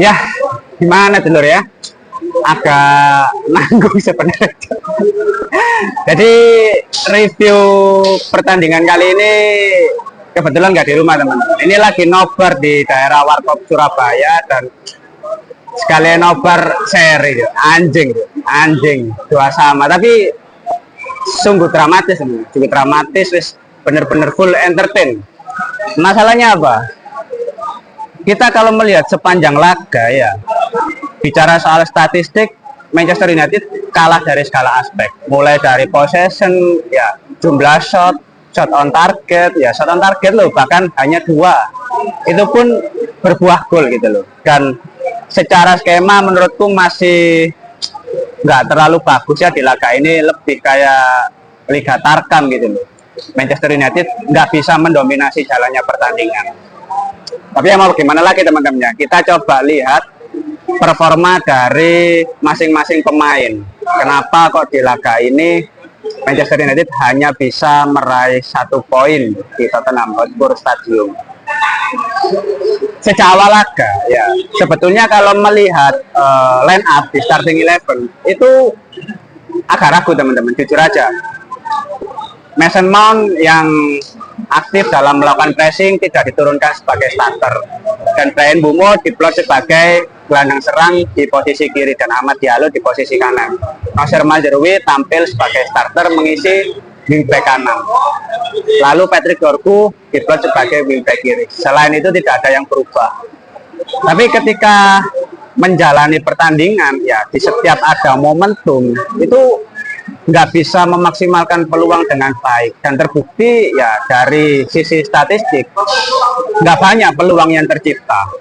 Ya, gimana dulur ya? Agak nanggung sebenarnya. Jadi review pertandingan kali ini kebetulan nggak di rumah teman-teman. Ini lagi nobar di daerah Warkop Surabaya dan sekalian nobar seri anjing, anjing dua sama. Tapi sungguh dramatis, sungguh dramatis, wis bener-bener full entertain. Masalahnya apa? Kita kalau melihat sepanjang laga ya, bicara soal statistik, Manchester United kalah dari segala aspek. Mulai dari possession, ya jumlah shot, shot on target, ya shot on target loh, bahkan hanya dua. Itu pun berbuah gol gitu loh. Dan secara skema menurutku masih nggak terlalu bagus ya di laga ini, lebih kayak Liga Tarkam gitu loh. Manchester United nggak bisa mendominasi jalannya pertandingan. Tapi ya mau gimana lagi teman-teman, kita coba lihat performa dari masing-masing pemain. Kenapa kok di laga ini Manchester United hanya bisa meraih 1 poin di Tottenham Hotspur Stadium. Sejak awal laga ya, sebetulnya kalau melihat line up di starting 11 itu agak ragu teman-teman, jujur aja. Mason Mount yang aktif dalam melakukan pressing tidak diturunkan sebagai starter, dan Bryan Mbeumo diplot sebagai gelandang serang di posisi kiri dan Amad Diallo di posisi kanan. Nacer Mazraoui tampil sebagai starter mengisi wingback kanan. Lalu Patrick Dorgu diplot sebagai wingback kiri. Selain itu tidak ada yang berubah. Tapi ketika menjalani pertandingan ya, di setiap ada momentum itu nggak bisa memaksimalkan peluang dengan baik, dan terbukti ya dari sisi statistik nggak banyak peluang yang tercipta.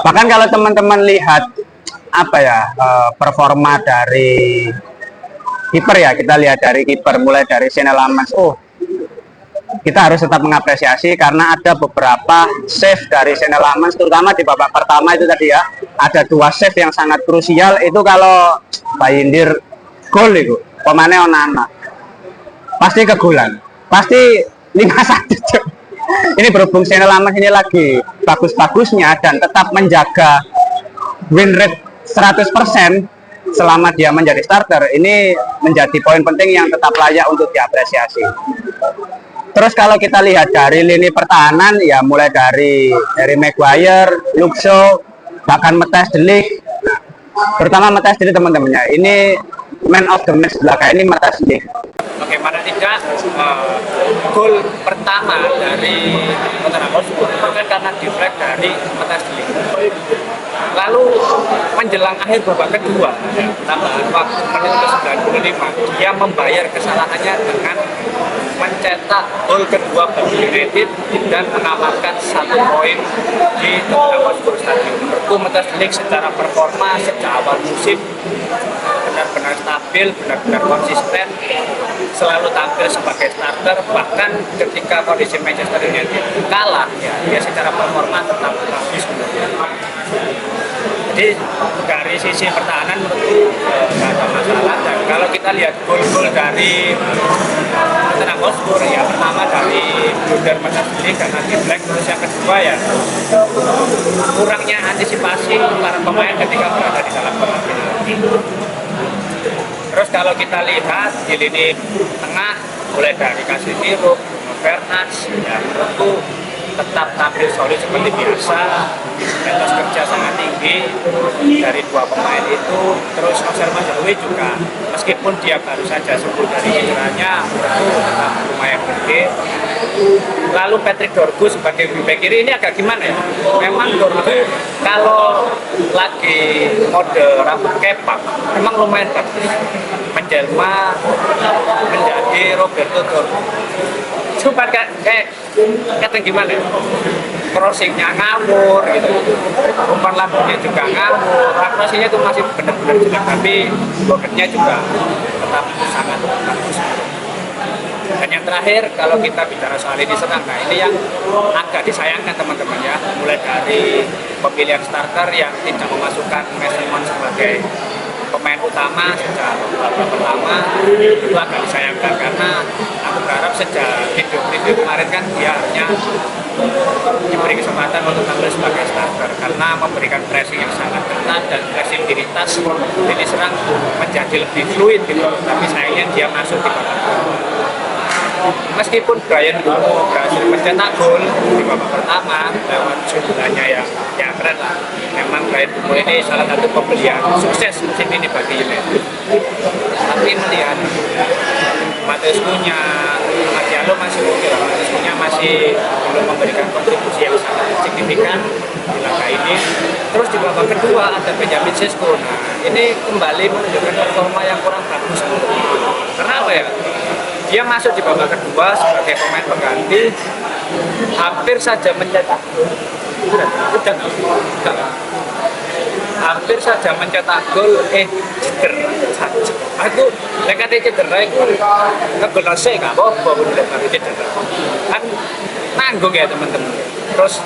Bahkan kalau teman-teman lihat apa ya, performa dari kiper ya, kita lihat dari kiper mulai dari Sean Lamans. Kita harus tetap mengapresiasi karena ada beberapa save dari Sean Lamans, terutama di babak pertama itu tadi ya, ada 2 save yang sangat krusial. Itu kalau Bayindir gol itu pemainnya Onana pasti kegolan, pasti 5-1. Ini berhubung Sean Lamans ini lagi bagus-bagusnya dan tetap menjaga win rate 100% selama dia menjadi starter, ini menjadi poin penting yang tetap layak untuk diapresiasi. Terus kalau kita lihat dari lini pertahanan ya, mulai dari Harry Maguire, Luke Shaw, bahkan Matthijs de Ligt. Terutama Matthijs de Ligt teman-temannya, ini man of the match belakang ini Matthijs de Ligt. Bagaimana tidak, gol pertama dari Tottenham Hotspur itu kan karena deflect dari Matthijs de Ligt. Lalu menjelang akhir babak kedua, tambahan waktu menit ke-95, dia membayar kesalahannya dengan mencetak gol kedua bagi United dan mengamankan 1 poin di Tottenham Hotspur Stadium. Menurutku Matthijs de Ligt secara performa sejak awal musim benar-benar stabil, benar-benar konsisten, selalu tampil sebagai starter. Bahkan ketika kondisi Manchester United kalah ya, dia secara performa tetap bagus. Jadi dari sisi pertahanan menurutku nggak ada masalah. Dan kalau kita lihat gol-gol dari Tottenham Hotspur ya, pertama dari blunder Matthijs de Ligt karena deflect, terus yang kedua ya kurangnya antisipasi para pemain ketika berada di dalam kotak penalti. Terus kalau kita lihat di lini tengah, mulai dari Casemiro, Bernards, ya menurutku tetap tampil solid seperti biasa. Etos kerja sangat tinggi dari 2 pemain itu. Terus Nacer Mazraoui juga, meskipun dia baru saja sembuh dari cederanya, itu tetap lumayan gede. Lalu Patrick Dorgu sebagai wingback kiri ini agak gimana ya? Memang Dorgu kalau lagi mode rambut kepak memang lumayan bagus, menjelma menjadi Roberto Dorgu. Cuma kayak gimana ya? Crossingnya ngawur gitu, umpan lambungnya juga ngawur, akurasinya itu masih benar-benar jelek, tapi bobotnya juga tetap sangat bagus. Dan yang terakhir, kalau kita bicara soal ini serang, nah ini yang agak disayangkan teman-teman ya, mulai dari pemilihan starter yang tidak memasukkan Mason Mount sebagai pemain utama sejak babak pertama itu agak disayangkan karena aku berharap sejak video preview kemarin kan dia hanya diberi kesempatan untuk tampil sebagai starter karena memberikan pressing yang sangat ketat dan fleksibilitas lini serang menjadi lebih fluid gitu. Tapi sayangnya dia masuk di babak kedua. Meskipun Brian Dumo berhasil mencetak gol di babak pertama lewat sundulannya yang ya keren lah. Memang Brian Dumo ini salah satu pembelian sukses musim ini bagi United. Tapi melihat Matheus Cunha, Amad Diallo masih oke lah. Matheus Cunha masih belum memberikan kontribusi yang sangat signifikan di laga ini. Terus di babak kedua ada Benjamin Sesko. Nah, ini kembali menunjukkan performa yang kurang bagus. Karena apa ya? Dia masuk di babak kedua sebagai pemain pengganti, hampir saja mencetak hampir saja mencetak gol cedera saja. Aku mereka cedera ngegol sih nggak apa-apa udah tapi cedera kan nanggung ya teman-teman. Terus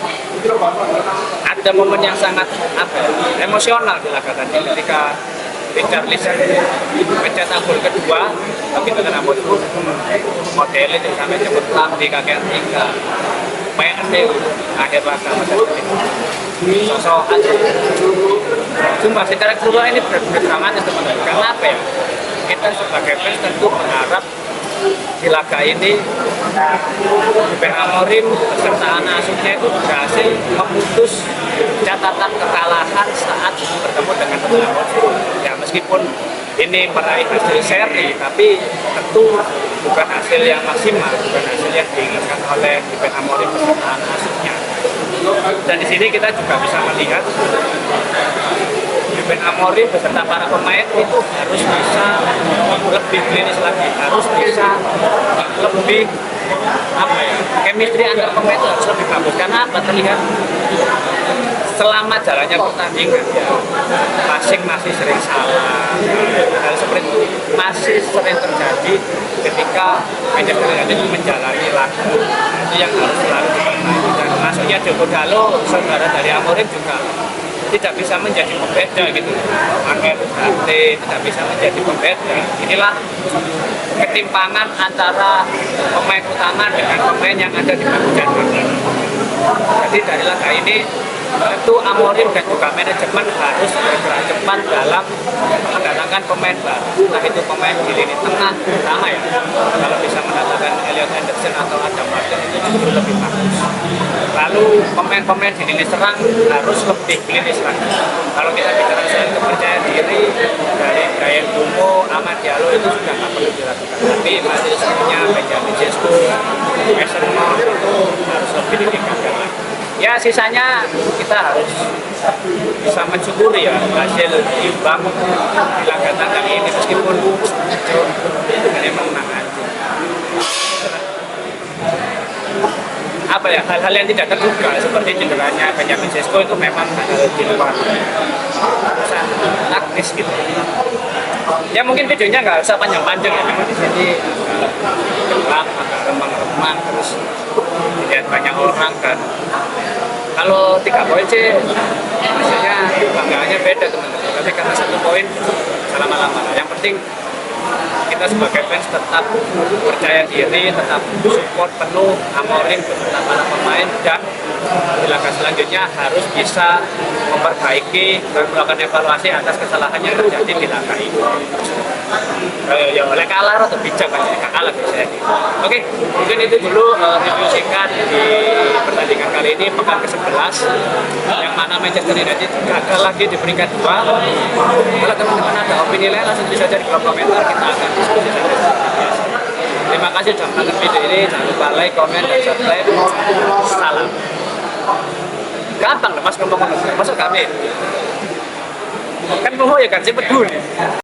ada momen yang sangat emosional di laga tadi ketika Richarlison mencetak gol kedua, tapi dengan rambut modelnya itu sampai cepet di kaki tiga. PND akhir laga sosok sumpah secara keseluruhan ini benar-benar dramatis teman-teman. Karena apa ya? Kita sebagai fans tentu berharap di laga ini Ben Amorim beserta anak asuhnya itu berhasil memutus catatan kekalahan saat bertemu dengan Tottenham. Ya meskipun ini meraih hasil seri, tapi tentu bukan hasil yang maksimal, bukan hasil yang diinginkan oleh Ben Amorim beserta anak asuhnya. Dan di sini kita juga bisa melihat Ben Amorim beserta para pemain itu harus bisa lebih klinis lagi, harus bisa lebih chemistry antar pemain itu harus lebih bagus. Karena apa? Terlihat selama jalannya pertandingan ya, passing masih sering salah. Hal seperti itu masih sering terjadi ketika Manchester United menjalani laga. Itu yang harus selalu diperbaiki. Dan masuknya Diogo Dalot, saudara dari Amorim juga tidak bisa menjadi pembeda gitu. Angel Ugarte tidak bisa menjadi pembeda. Inilah ketimpangan antara pemain utama dengan pemain yang ada di bangku cadangan. Jadi dari laga ini tentu Amorim dan juga manajemen harus bergerak cepat dalam mendatangkan pemain baru. Entah itu pemain di lini tengah terutama ya. Kalau bisa mendatangkan Elliot Anderson atau Adam Martin itu justru lebih bagus. Lalu pemain-pemain di lini serang harus lebih klinis lagi. Kalau kita bicara soal kepercayaan diri dari Brian Dumo, Amad Diallo itu sudah nggak perlu dilakukan. Tapi Matheus Cunha, Benjamin Sesko, Mason Mount itu harus lebih ditingkatkan lagi. Ya sisanya kita harus bisa mensyukuri ya hasil imbang di laga tandang ini meskipun hanya menang aja. Apa ya hal-hal yang tidak terduga seperti cederanya Benjamin Sesko itu memang hal di luar taktis gitu. Ya mungkin videonya nggak usah panjang-panjang ya, memang di sini gelap, agak remang-remang, terus dilihat banyak orang kan. Kalau 3 poin sih hasilnya banggaannya beda teman-teman. Tapi karena 1 poin lama-lama. Yang penting kita sebagai fans tetap percaya diri, tetap support penuh Amorim beserta para pemain dan di laga selanjutnya harus bisa memperbaiki dan melakukan evaluasi atas kesalahan yang terjadi di laga ini. Ya oleh kalah atau bijak kan, kalah biasanya. Oke, mungkin itu dulu review singkat di pertandingan kali ini pekan ke-11 yang mana Manchester United gagal lagi di peringkat 2. Kalau teman-teman ada opini lain langsung tulis saja di kolom komentar, kita akan diskusi saja. Terima kasih sudah menonton video ini, jangan lupa like, komen, dan subscribe. Salam. Gampang mas ngomong-ngomong, masuk kami. Kan ngomong ya kan, saya peduli.